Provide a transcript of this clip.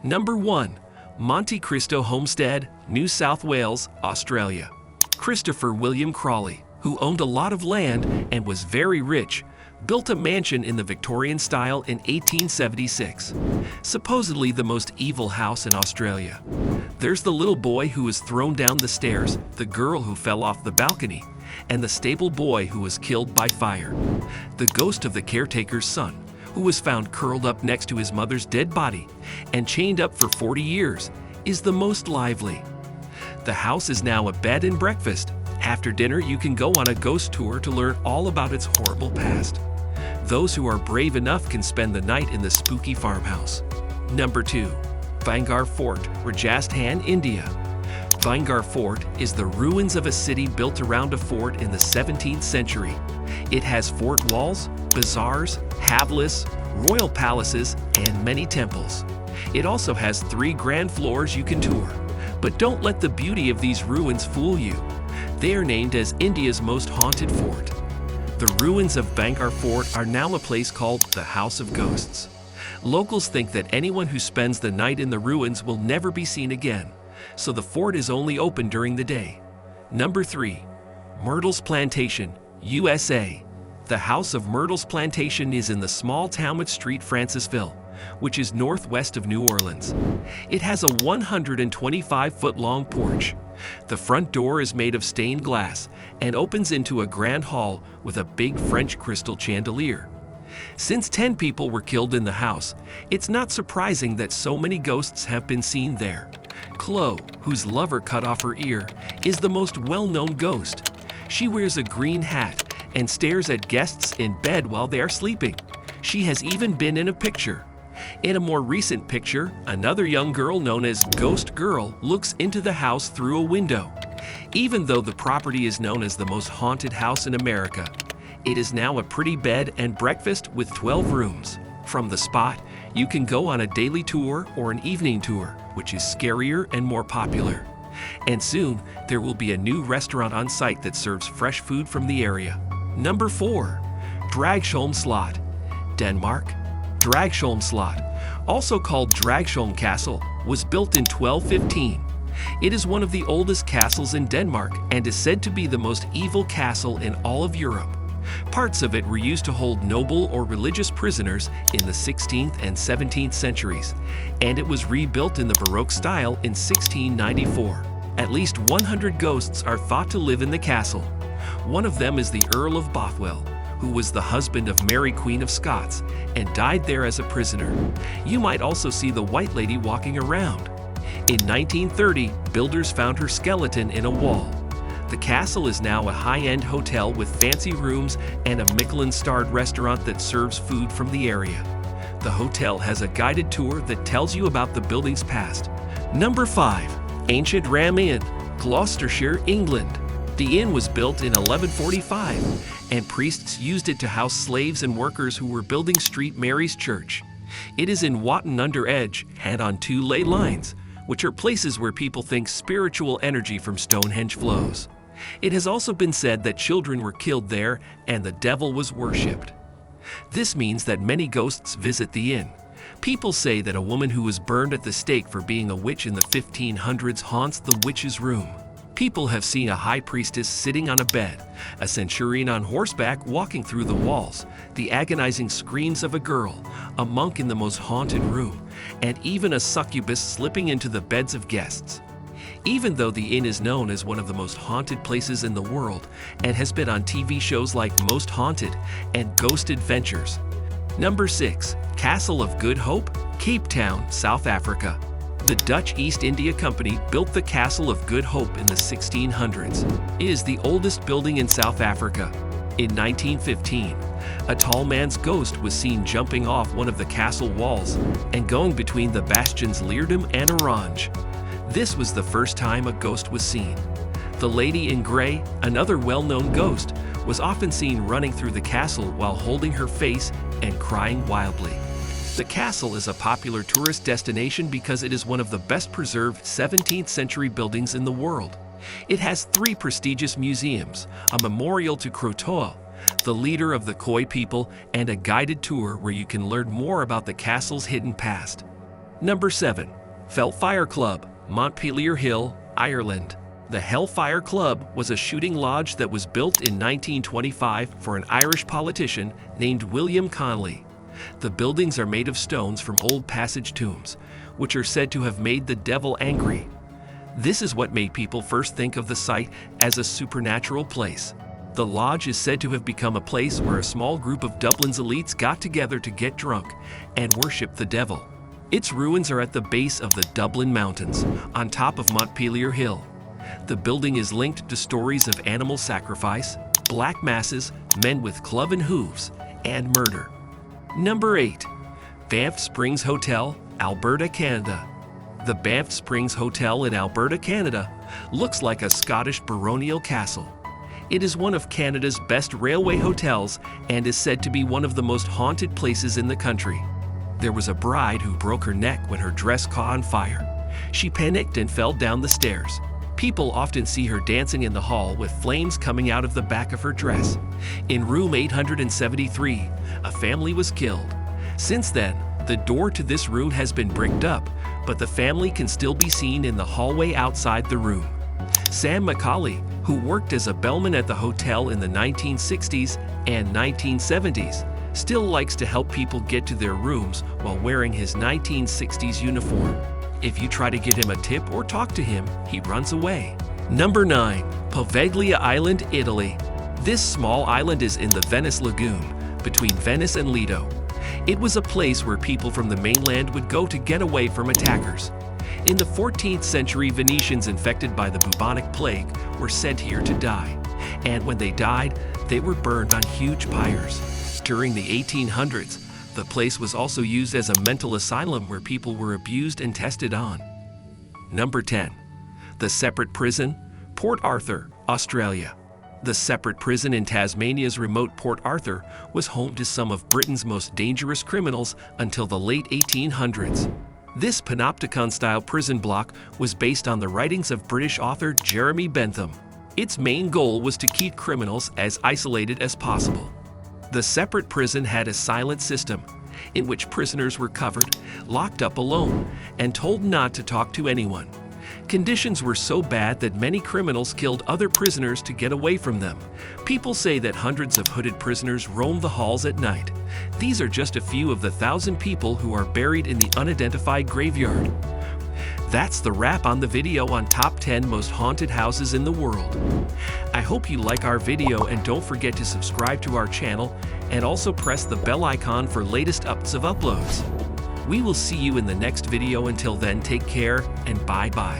Number 1. Monte Cristo Homestead, New South Wales, Australia. Christopher William Crawley, who owned a lot of land and was very rich, built a mansion in the Victorian style in 1876. Supposedly the most evil house in Australia. There's the little boy who was thrown down the stairs, the girl who fell off the balcony, and the stable boy who was killed by fire. The ghost of the caretaker's son, who was found curled up next to his mother's dead body and chained up for 40 years, is the most lively. The house is now a bed and breakfast. After dinner, you can go on a ghost tour to learn all about its horrible past. Those who are brave enough can spend the night in the spooky farmhouse. Number 2. Bhangar Fort, Rajasthan, India. Bhangar Fort is the ruins of a city built around a fort in the 17th century. It has fort walls, bazaars, havelis, royal palaces, and many temples. It also has 3 grand floors you can tour. But don't let the beauty of these ruins fool you. They are named as India's most haunted fort. The ruins of Bhangar Fort are now a place called the House of Ghosts. Locals think that anyone who spends the night in the ruins will never be seen again, so the fort is only open during the day. Number 3. Myrtle's Plantation, USA. The House of Myrtle's Plantation is in the small Talmud Street, Francisville, which is northwest of New Orleans. It has a 125-foot-long porch. The front door is made of stained glass and opens into a grand hall with a big French crystal chandelier. Since 10 people were killed in the house, it's not surprising that so many ghosts have been seen there. Chloe, whose lover cut off her ear, is the most well-known ghost. She wears a green hat and stares at guests in bed while they are sleeping. She has even been in a picture. In a more recent picture, another young girl known as Ghost Girl looks into the house through a window. Even though the property is known as the most haunted house in America, it is now a pretty bed and breakfast with 12 rooms. From the spot, you can go on a daily tour or an evening tour, which is scarier and more popular. And soon, there will be a new restaurant on site that serves fresh food from the area. Number 4. Dragsholm Slot, Denmark. Dragsholm Slot, also called Dragsholm Castle, was built in 1215. It is one of the oldest castles in Denmark and is said to be the most evil castle in all of Europe. Parts of it were used to hold noble or religious prisoners in the 16th and 17th centuries, and it was rebuilt in the Baroque style in 1694. At least 100 ghosts are thought to live in the castle. One of them is the Earl of Bothwell, who was the husband of Mary, Queen of Scots, and died there as a prisoner. You might also see the White Lady walking around. In 1930, builders found her skeleton in a wall. The castle is now a high-end hotel with fancy rooms and a Michelin-starred restaurant that serves food from the area. The hotel has a guided tour that tells you about the building's past. Number 5. Ancient Ram Inn, Gloucestershire, England. The inn was built in 1145, and priests used it to house slaves and workers who were building St. Mary's Church. It is in Watton-under-Edge and on 2 ley lines, which are places where people think spiritual energy from Stonehenge flows. It has also been said that children were killed there and the devil was worshipped. This means that many ghosts visit the inn. People say that a woman who was burned at the stake for being a witch in the 1500s haunts the witch's room. People have seen a high priestess sitting on a bed, a centurion on horseback walking through the walls, the agonizing screams of a girl, a monk in the most haunted room, and even a succubus slipping into the beds of guests. Even though the inn is known as one of the most haunted places in the world and has been on TV shows like Most Haunted and Ghost Adventures. Number 6. Castle of Good Hope, Cape Town, South Africa. The Dutch East India Company built the Castle of Good Hope in the 1600s. It is the oldest building in South Africa. In 1915, a tall man's ghost was seen jumping off one of the castle walls and going between the bastions Leerdam and Orange. This was the first time a ghost was seen. The Lady in Grey, another well-known ghost, was often seen running through the castle while holding her face and crying wildly. The castle is a popular tourist destination because it is one of the best preserved 17th century buildings in the world. It has 3 prestigious museums, a memorial to Crotoa, the leader of the Khoi people, and a guided tour where you can learn more about the castle's hidden past. Number 7. Hellfire Club, Montpelier Hill, Ireland. The Hellfire Club was a shooting lodge that was built in 1925 for an Irish politician named William Connolly. The buildings are made of stones from old passage tombs, which are said to have made the devil angry. This is what made people first think of the site as a supernatural place. The lodge is said to have become a place where a small group of Dublin's elites got together to get drunk and worship the devil. Its ruins are at the base of the Dublin Mountains, on top of Montpelier Hill. The building is linked to stories of animal sacrifice, black masses, men with cloven hooves, and murder. Number 8. Banff Springs Hotel, Alberta, Canada. The Banff Springs Hotel in Alberta, Canada, looks like a Scottish baronial castle. It is one of Canada's best railway hotels and is said to be one of the most haunted places in the country. There was a bride who broke her neck when her dress caught on fire. She panicked and fell down the stairs. People often see her dancing in the hall with flames coming out of the back of her dress. In room 873, a family was killed. Since then, the door to this room has been bricked up, but the family can still be seen in the hallway outside the room. Sam Macaulay, who worked as a bellman at the hotel in the 1960s and 1970s, still likes to help people get to their rooms while wearing his 1960s uniform. If you try to get him a tip or talk to him, he runs away. Number 9. Poveglia Island, Italy. This small island is in the Venice Lagoon, between Venice and Lido. It was a place where people from the mainland would go to get away from attackers. In the 14th century, Venetians infected by the bubonic plague were sent here to die, and when they died, they were burned on huge pyres. During the 1800s, the place was also used as a mental asylum where people were abused and tested on. Number 10. The Separate Prison, Port Arthur, Australia. The Separate Prison in Tasmania's remote Port Arthur was home to some of Britain's most dangerous criminals until the late 1800s. This panopticon-style prison block was based on the writings of British author Jeremy Bentham. Its main goal was to keep criminals as isolated as possible. The Separate Prison had a silent system in which prisoners were covered, locked up alone, and told not to talk to anyone. Conditions were so bad that many criminals killed other prisoners to get away from them. People say that hundreds of hooded prisoners roam the halls at night. These are just a few of the 1,000 people who are buried in the unidentified graveyard. That's the wrap on the video on top 10 most haunted houses in the world. I hope you like our video and don't forget to subscribe to our channel and also press the bell icon for latest updates of uploads. We will see you in the next video. Until then, take care and bye-bye.